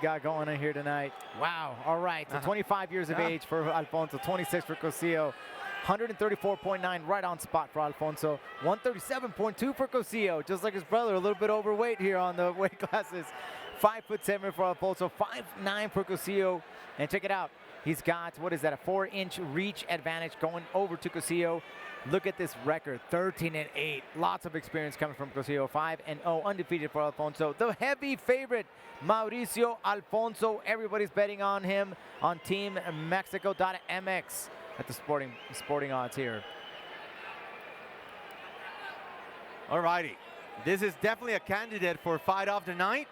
got going in here tonight. Wow. All right. So 25 years of age for Alfonso, 26 for Cossio. 134.9 right on spot for Alfonso. 137.2 for Cossio, just like his brother, a little bit overweight here on the weight classes. 5'7" for Alfonso, 5'9" for Cossio. And check it out. He's got, what is that, a 4-inch reach advantage going over to Cossio. Look at this record, 13-8. Lots of experience coming from Cossio. 5-0, undefeated for Alfonso. The heavy favorite, Mauricio Alfonso. Everybody's betting on him on Team Mexico.mx at the sporting odds here. Alrighty, this is definitely a candidate for fight of the night.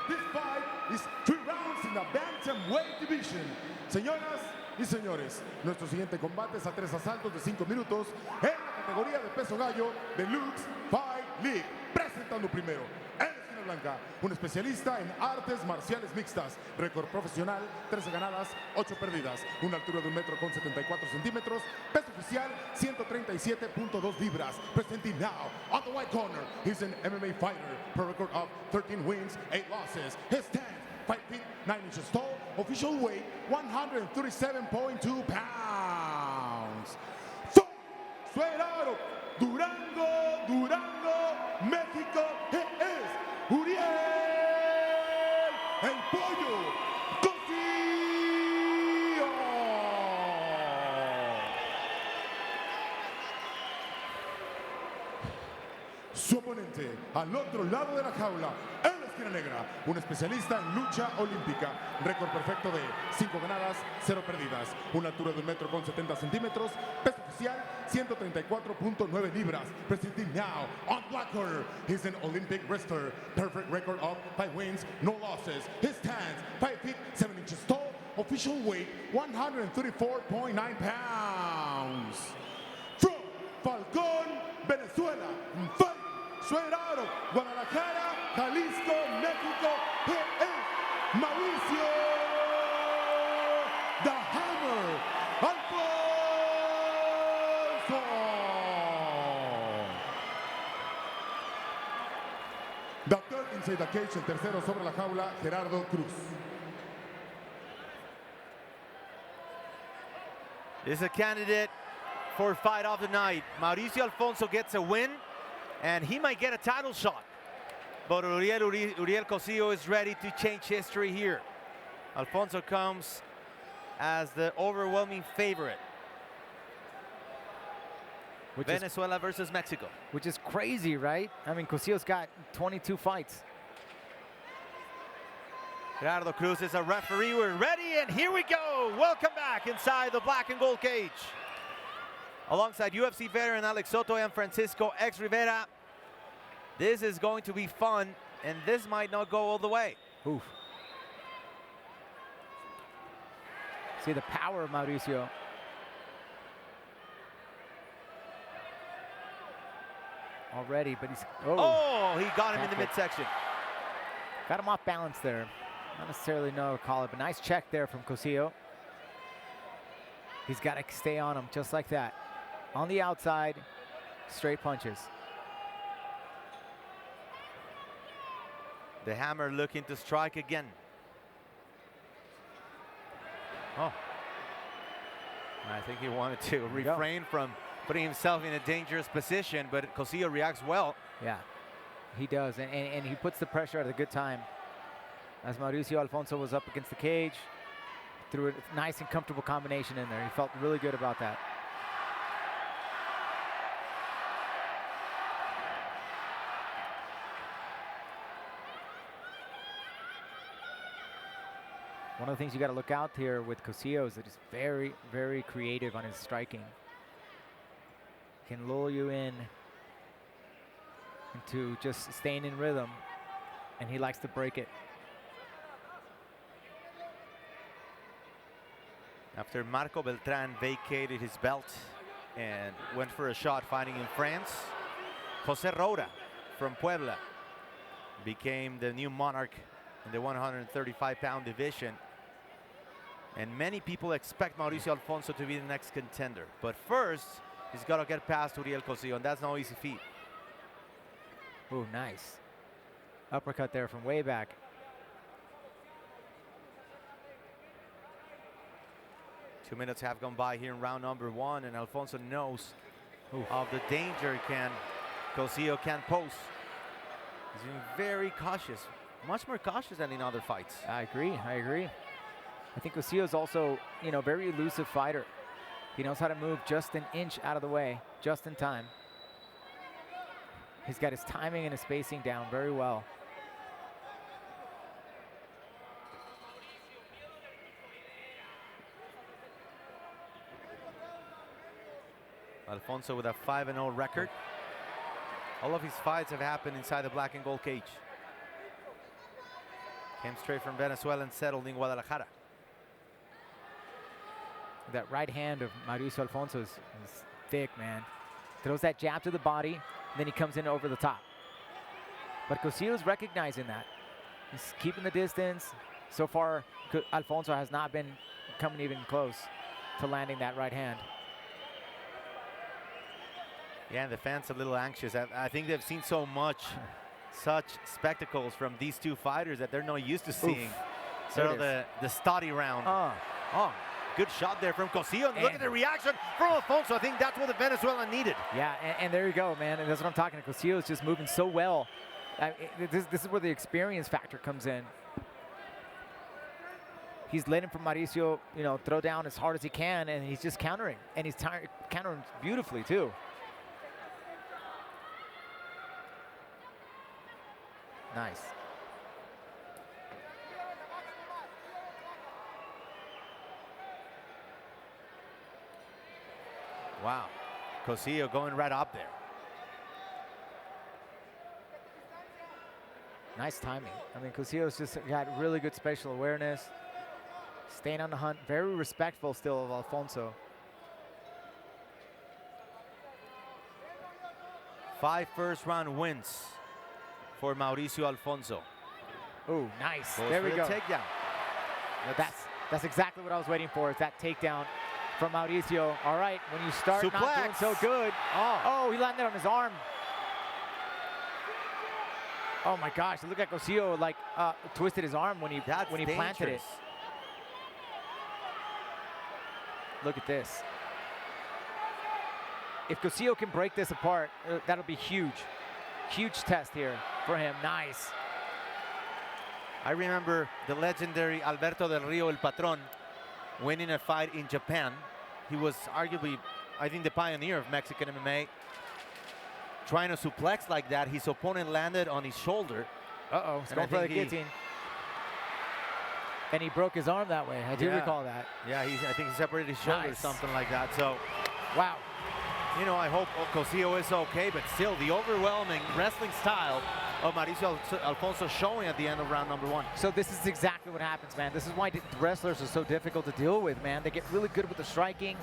This fight is 3 rounds in the bantamweight division. Señoras y señores, nuestro siguiente combate es a 3 asaltos de 5 minutos en la categoría de peso gallo de Lux Fight League. Presentando primero, en la esquina blanca, un especialista en artes marciales mixtas, récord profesional, 13 ganadas, 8 perdidas, una altura de 1,74 centímetros, peso oficial 137.2 libras. Presenting now, on the white corner, he's an MMA fighter, pro record of 13 wins, 8 losses. His stance, 5 feet 9 inches tall, official weight 137.2 pounds. Sueraro, Durango, México, it is Uriel, el Pollo, Cossio. Su oponente, al otro lado de la jaula, en la esquina negra, un especialista en lucha olímpica, récord perfecto de 5 ganadas, 0 perdidas, una altura de 1,70 centímetros, peso oficial 134.9 libras. Presenting now, on black corner, he's an Olympic wrestler, perfect record of 5 wins, no losses. His stance, 5 feet 7 inches tall, official weight 134.9 pounds. From Falcón, Venezuela, fight Sueraro, Guadalajara, Jalisco, México, here is Mauricio the Hammer Alfonso. The third inside the cage, el tercero sobre la jaula, Gerardo Cruz. This is a candidate for fight of the night. Mauricio Alfonso gets a win, and he might get a title shot. But Uriel Cossio is ready to change history here. Alfonso comes as the overwhelming favorite. Venezuela versus Mexico. Which is crazy, right? I mean, Cossio's got 22 fights. Gerardo Cruz is a referee. We're ready, and here we go. Welcome back inside the black and gold cage. Alongside UFC veteran Alex Soto and Francisco X Rivera. This is going to be fun, and this might not go all the way. Oof. See the power of Mauricio. Already, but he's... Oh, he got him in the midsection. Got him off balance there. Not necessarily know how to call it, but nice check there from Cossio. He's got to stay on him just like that. On the outside, straight punches. The Hammer looking to strike again. Oh. I think he wanted to refrain from putting himself in a dangerous position, but Cossio reacts well. Yeah, he does, and he puts the pressure at a good time. As Mauricio Alfonso was up against the cage, threw a nice and comfortable combination in there. He felt really good about that. One of the things you got to look out here with Cossio is that he's very, very creative on his striking. Can lull you in into just staying in rhythm, and he likes to break it. After Marco Beltran vacated his belt and went for a shot fighting in France, Jose Roura from Puebla became the new monarch in the 135-pound division. And many people expect Mauricio Alfonso to be the next contender. But first, he's got to get past Uriel Cossio, and that's no easy feat. Ooh, nice. Uppercut there from way back. Two minutes have gone by here in round number 1, and Alfonso knows of the danger Cossio can pose. He's being very cautious, much more cautious than in other fights. I agree. I think Cossio's also, very elusive fighter. He knows how to move just an inch out of the way, just in time. He's got his timing and his spacing down very well. Alfonso with a 5-0 record. All of his fights have happened inside the black and gold cage. Came straight from Venezuela and settled in Guadalajara. That right hand of Mauricio Alfonso is thick, man. Throws that jab to the body, then he comes in over the top. But Cossio's recognizing that. He's keeping the distance. So far, Alfonso has not been coming even close to landing that right hand. Yeah, and the fans are a little anxious. I think they've seen so much, such spectacles from these two fighters that they're not used to seeing. So the study round. Good shot there from Cossio. And look at the reaction from Alfonso. I think that's what the Venezuelan needed. Yeah, and there you go, man. And that's what I'm talking to. Cossio is just moving so well. This is where the experience factor comes in. He's letting from Mauricio, throw down as hard as he can, and he's just countering. And he's countering beautifully, too. Nice. Wow. Cossio going right up there. Nice timing. I mean, Cossio's just got really good spatial awareness. Staying on the hunt. Very respectful still of Alfonso. 5 first-round wins for Mauricio Alfonso. Oh, nice. Goes there we for go. the takedown. That's exactly what I was waiting for, is that takedown from Mauricio. All right, when you start not doing so good. Oh, he landed on his arm. Oh my gosh, look at Cossio twisted his arm when he planted it. Look at this. If Cossio can break this apart, that'll be huge. Huge test here for him. Nice. I remember the legendary Alberto del Rio El Patron winning a fight in Japan. He was arguably, I think, the pioneer of Mexican MMA. Trying to suplex like that, his opponent landed on his shoulder. He's going for the guillotine. And he broke his arm that way. I do recall that. Yeah, I think he separated his shoulder or something like that. So, wow. I hope Cossio is okay, but still the overwhelming wrestling style of Mauricio Alfonso showing at the end of round number 1. So this is exactly what happens, man. This is why wrestlers are so difficult to deal with, man. They get really good with the striking.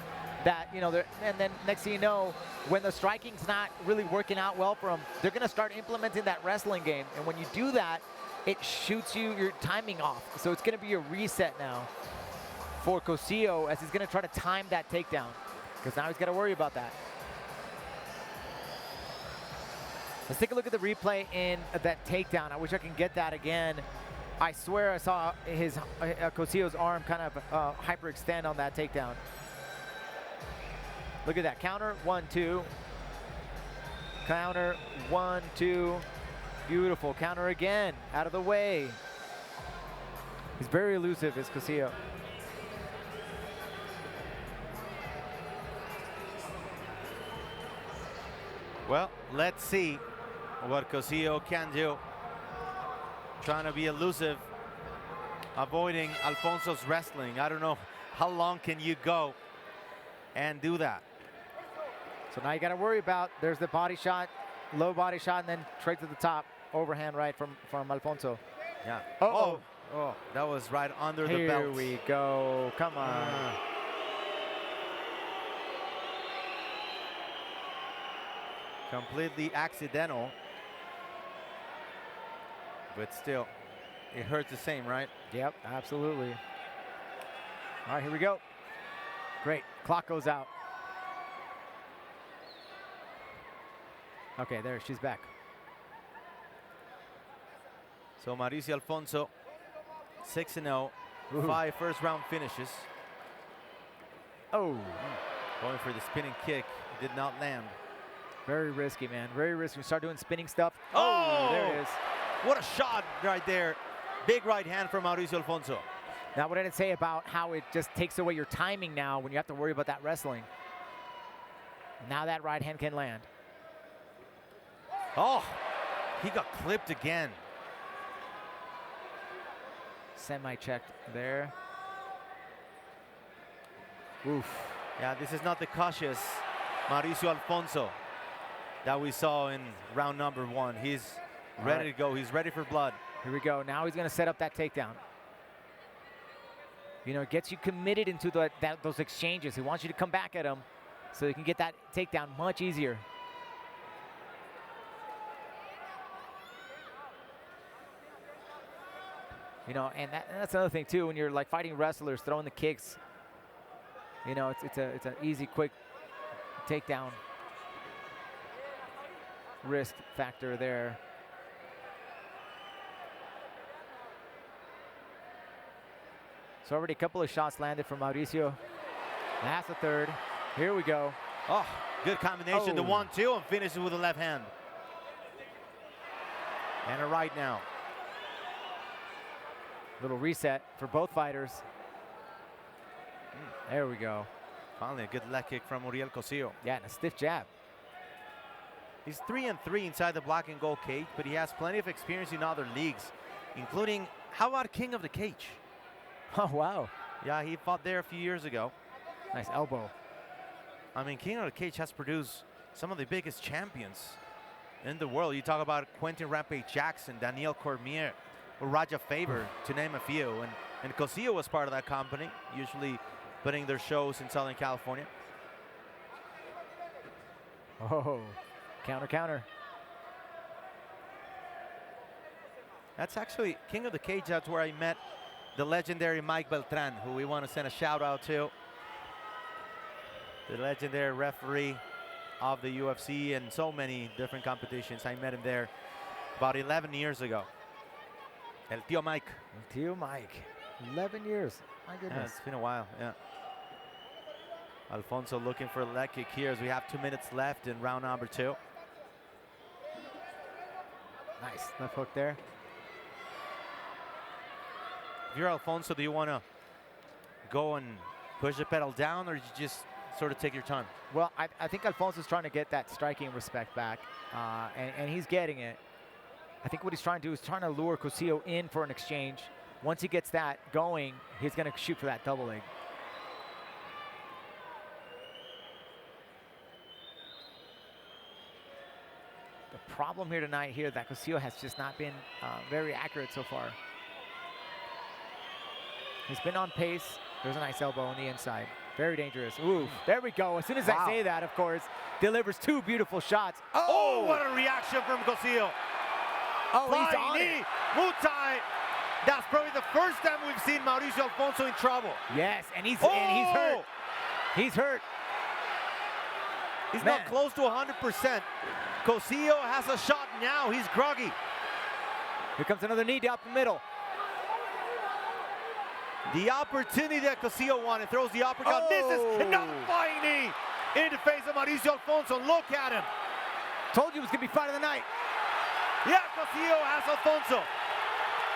And then next thing you know, when the striking's not really working out well for them, they're going to start implementing that wrestling game. And when you do that, it shoots your timing off. So it's going to be a reset now for Cossio as he's going to try to time that takedown, because now he's got to worry about that. Let's take a look at the replay in that takedown. I wish I can get that again. I swear I saw his Cossio's arm kind of hyperextend on that takedown. Look at that counter, 1-2. Counter, 1-2. Beautiful, counter again, out of the way. He's very elusive, is Cossio. Well, let's see what Cossio can do. Trying to be elusive, avoiding Alfonso's wrestling. I don't know how long can you go and do that. So now you got to worry about, there's the body shot, low body shot, and then straight to the top, overhand right from Alfonso. Yeah. Oh, that was right under the belt. Here we go. Come on. Completely accidental. But still, it hurts the same, right? Yep, absolutely. All right, here we go. Great. Clock goes out. Okay, there, she's back. So Mauricio Alfonso, 6-0, 5 first-round finishes. Oh. Going for the spinning kick, did not land. Very risky, man. Very risky. Start doing spinning stuff. Oh, there it is. What a shot right there. Big right hand from Mauricio Alfonso. Now, what did it say about how it just takes away your timing now when you have to worry about that wrestling? Now that right hand can land. Oh, he got clipped again. Semi-checked there. Oof. Yeah, this is not the cautious Mauricio Alfonso that we saw in round number 1. He's ready to go. He's ready for blood. Here we go. Now he's going to set up that takedown. You know, it gets you committed into those exchanges. He wants you to come back at him so you can get that takedown much easier. You know, and that's another thing too. When you're like fighting wrestlers, throwing the kicks, you know, it's an easy, quick takedown risk factor there. So already a couple of shots landed from Mauricio. That's the third. Here we go. Oh, good combination. The 1-2 and finishes with a left hand. And a right now. Little reset for both fighters. There we go. Finally, a good leg kick from Uriel Cossio. Yeah, and a stiff jab. He's 3-3 inside the black and gold cage, but he has plenty of experience in other leagues, including, how about King of the Cage? Oh, wow. Yeah, he fought there a few years ago. Nice elbow. I mean, King of the Cage has produced some of the biggest champions in the world. You talk about Quentin Rampage Jackson, Daniel Cormier, or Raja Faber, to name a few. And Cossio was part of that company, usually putting their shows in Southern California. Oh, counter, counter. That's actually King of the Cage. That's where I met the legendary Mike Beltran, who we want to send a shout out to. The legendary referee of the UFC and so many different competitions. I met him there about 11 years ago. El Tío Mike. El Tío Mike. 11 years. My goodness. Yeah, it's been a while, yeah. Alfonso looking for a leg kick here as we have 2 minutes left in round number 2. Nice left hook there. If you're Alfonso, do you want to go and push the pedal down, or did you just sort of take your time? Well, I think Alfonso's trying to get that striking respect back, and he's getting it. I think what he's trying to do is trying to lure Cossio in for an exchange. Once he gets that going, he's going to shoot for that double leg. The problem here tonight that Cossio has just not been very accurate so far. He's been on pace. There's a nice elbow on the inside. Very dangerous. Ooh, there we go. As soon as I say that, of course, delivers 2 beautiful shots. Oh, what a reaction from Cossio. Oh, he's on knee, it. Muay. That's probably the first time we've seen Mauricio Alfonso in trouble. Yes, and he's hurt. He's hurt. He's not close to 100%. Cossio has a shot now. He's groggy. Here comes another knee down the middle. The opportunity that Cossio wanted. Throws the uppercut. Misses. Another flying knee in the face of Mauricio Alfonso. Look at him. Told you it was going to be fight of the night. Yeah, Cossio has Alfonso.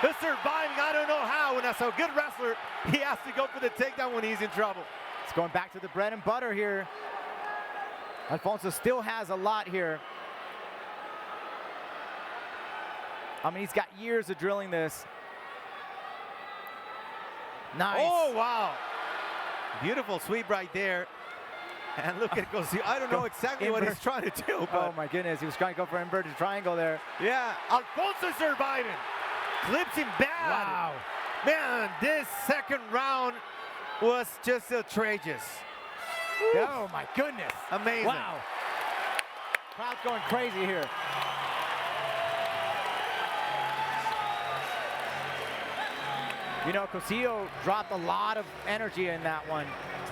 He's surviving. I don't know how. And as a good wrestler, he has to go for the takedown when he's in trouble. It's going back to the bread and butter here. Alfonso still has a lot here. I mean, he's got years of drilling this. Nice. Oh, wow. Beautiful sweep right there. And look at Cossio. I don't know exactly what he's trying to do. But oh, my goodness. He was trying to go for an inverted triangle there. Yeah. Alfonso surviving. Clips him bad. Wow. Man, this second round was just outrageous. Oh, my goodness. Amazing. Wow. Crowd's going crazy here. You know, Cossio dropped a lot of energy in that one.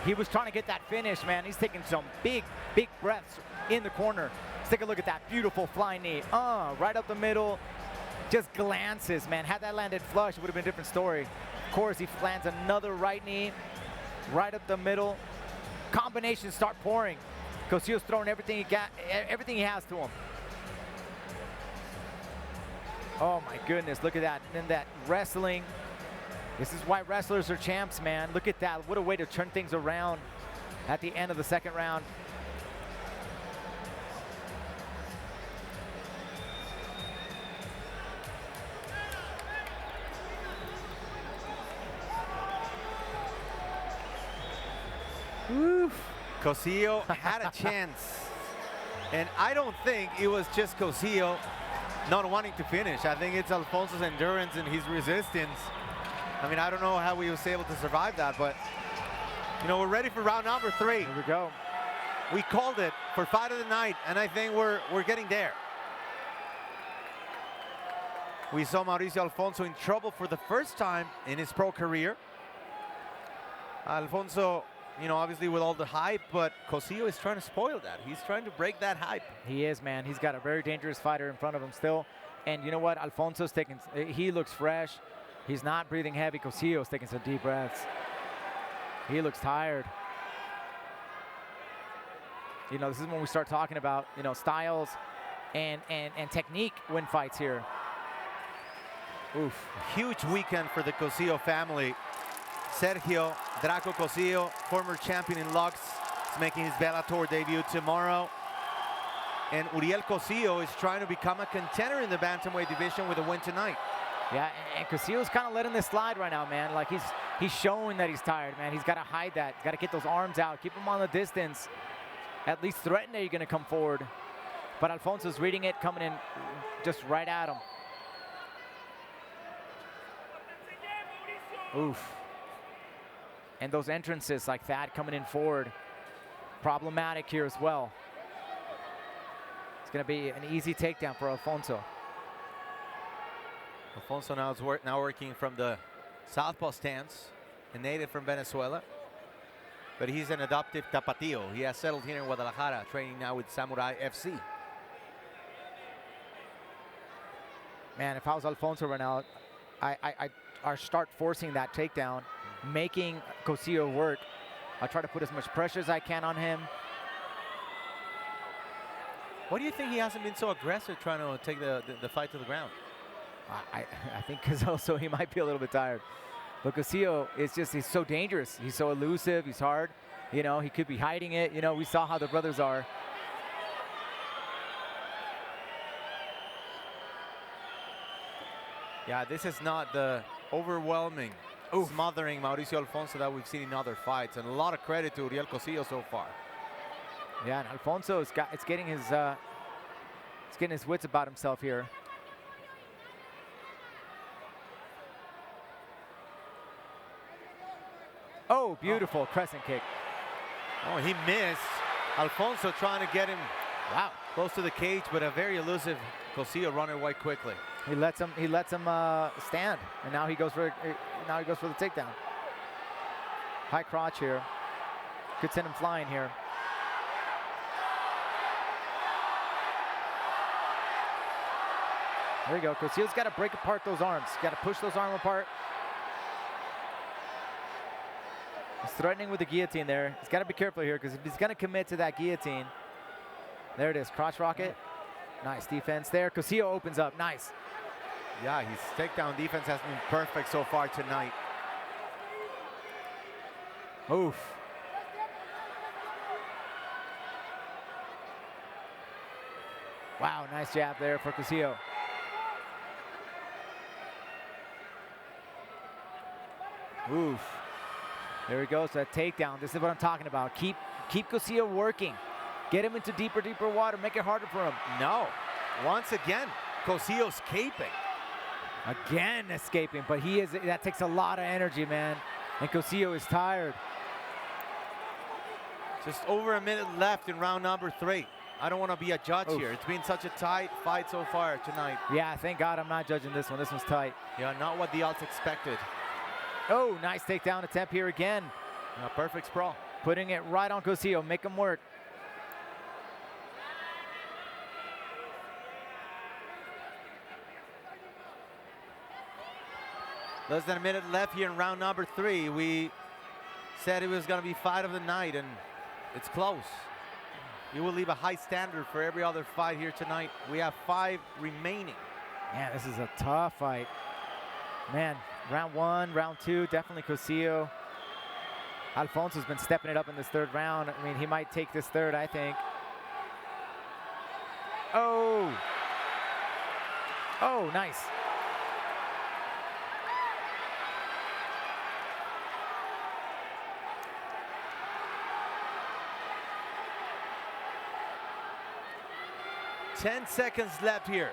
He was trying to get that finish, man. He's taking some big, big breaths in the corner. Let's take a look at that beautiful flying knee. Right up the middle, just glances, man. Had that landed flush, it would have been a different story. Of course, he lands another right knee, right up the middle. Combinations start pouring. Cossio's throwing everything he got, everything he has to him. Oh my goodness, look at that. And then that wrestling. This is why wrestlers are champs, man. Look at that. What a way to turn things around at the end of the second round. Oof. Cossio had a chance. And I don't think it was just Cossio not wanting to finish. I think it's Alfonso's endurance and his resistance. I mean, I don't know how he was able to survive that, but, you know, we're ready for round number 3. Here we go. We called it for fight of the night, and I think we're getting there. We saw Mauricio Alfonso in trouble for the first time in his pro career. Alfonso, you know, obviously with all the hype, but Cossio is trying to spoil that. He's trying to break that hype. He is, man. He's got a very dangerous fighter in front of him still. And you know what? Alfonso's taking, he looks fresh. He's not breathing heavy. Cossio's taking some deep breaths. He looks tired. You know, this is when we start talking about, you know, styles and technique when fights here. Oof. Huge weekend for the Cossio family. Sergio Draco Cossio, former champion in Lux, is making his Bellator debut tomorrow. And Uriel Cossio is trying to become a contender in the bantamweight division with a win tonight. Yeah, and Cossio's kind of letting this slide right now, man. Like he's showing that he's tired, man. He's got to hide that. He's got to get those arms out, keep them on the distance. At least threaten that you're going to come forward. But Alfonso's reading it, coming in just right at him. Oof. And those entrances like that coming in forward, problematic here as well. It's going to be an easy takedown for Alfonso. Alfonso now is working from the southpaw stance, a native from Venezuela. But he's an adoptive Tapatio. He has settled here in Guadalajara, training now with Samurai FC. Man, if I was Alfonso right now, I start forcing that takedown, making Cossio work. I try to put as much pressure as I can on him. Why do you think he hasn't been so aggressive trying to take the fight to the ground? I think because also he might be a little bit tired. But Cossio is just, he's so dangerous. He's so elusive, he's hard. You know, he could be hiding it. You know, we saw how the brothers are. Yeah, this is not the overwhelming, smothering Mauricio Alfonso that we've seen in other fights. And a lot of credit to Uriel Cossio so far. Yeah, and Alfonso is getting his wits about himself here. Oh, beautiful crescent kick. Oh, he missed. Alfonso trying to get him, wow, close to the cage, but a very elusive Cossio running away quickly. He lets him stand, and now he goes for the takedown. High crotch here. Could send him flying here. There you go. Cossio's got to break apart those arms. Got to push those arms apart. He's threatening with the guillotine there. He's got to be careful here because if he's going to commit to that guillotine. There it is, crotch rocket. Nice defense there. Cossio opens up, nice. Yeah, his takedown defense has been perfect so far tonight. Oof. Wow, nice jab there for Cossio. Oof. There he goes, that takedown. This is what I'm talking about. Keep Cossio working. Get him into deeper water. Make it harder for him. No. Once again, Cossio escaping. Again escaping, but that takes a lot of energy, man. And Cossio is tired. Just over a minute left in round number 3. I don't want to be a judge here. It's been such a tight fight so far tonight. Yeah, thank God I'm not judging this one. This one's tight. Yeah, not what the odds expected. Oh, nice takedown attempt here again. A perfect sprawl. Putting it right on Cossio, make him work. Less than a minute left here in round number 3. We said it was going to be fight of the night, and it's close. You will leave a high standard for every other fight here tonight. We have 5 remaining. Man, this is a tough fight. Man, round 1, round 2, definitely Cossio. Alfonso's been stepping it up in this 3rd round. I mean, he might take this 3rd, I think. Oh. Oh, nice. Ten seconds left here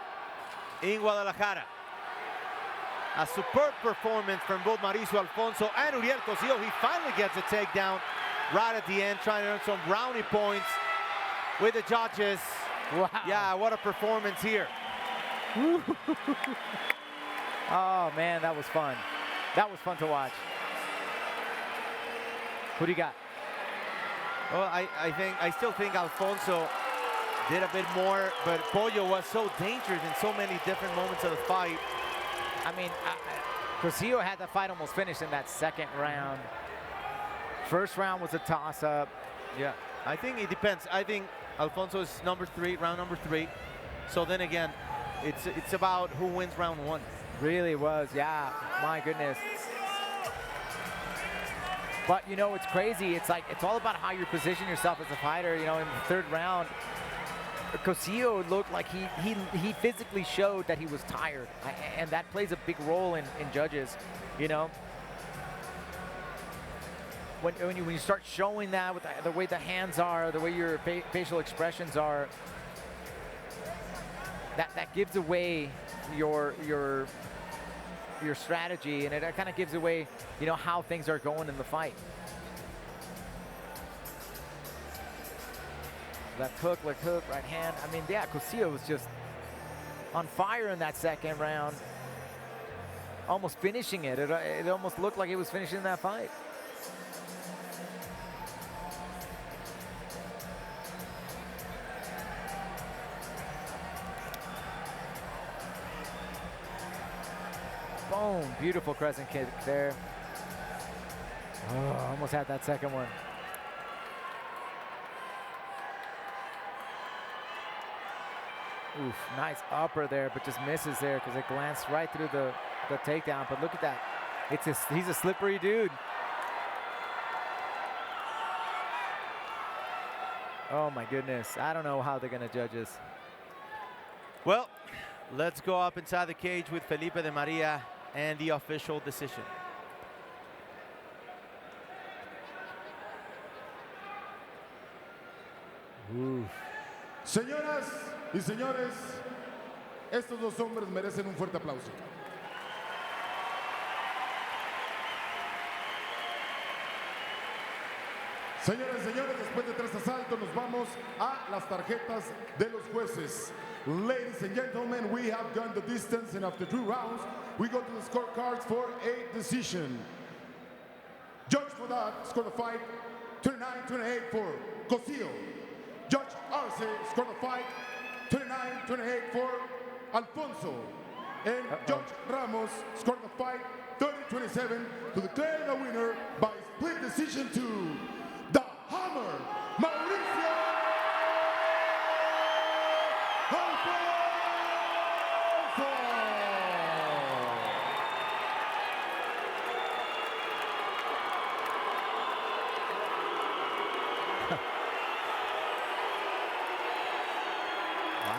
in Guadalajara. A superb performance from both Mauricio Alfonso and Uriel Cossio. He finally gets a takedown right at the end, trying to earn some brownie points with the judges. Wow. Yeah, what a performance here. Oh, man, that was fun. That was fun to watch. Who do you got? Well, I still think Alfonso did a bit more, but Pollo was so dangerous in so many different moments of the fight. I mean, Cossio had the fight almost finished in that 2nd round. 1st round was a toss-up. Yeah, I think it depends. I think Alfonso is round number 3. So then again, it's about who wins round 1. Really was, yeah. My goodness. But you know, it's crazy. It's like it's all about how you position yourself as a fighter. You know, in the 3rd round, Cossio looked like he physically showed that he was tired, and that plays a big role in judges. You know, when you start showing that with the way the hands are, the way your facial expressions are, that gives away your strategy, and it kind of gives away, you know, how things are going in the fight. Left hook, right hand. I mean, yeah, Cossio was just on fire in that 2nd round, almost finishing it. It almost looked like he was finishing that fight. Boom, beautiful crescent kick there. Oh, almost had that 2nd one. Oof, nice upper there, but just misses there because it glanced right through the takedown. But look at that. He's a slippery dude. Oh my goodness. I don't know how they're gonna judge this. Well, let's go up inside the cage with Felipe de Maria and the official decision. Oof. Señoras y señores, estos 2 hombres merecen un fuerte aplauso. Señoras y señores, después de 3 asaltos nos vamos a las tarjetas de los jueces. Ladies and gentlemen, we have gone the distance, and after 2 rounds, we go to the scorecards for a decision. Judge for that scored the fight 29-28 for Cossio. Judge Arce scored the fight 29-28 for Alfonso. And Judge Ramos scored the fight 30-27 to declare the winner by split decision to the Hammer, Mauricio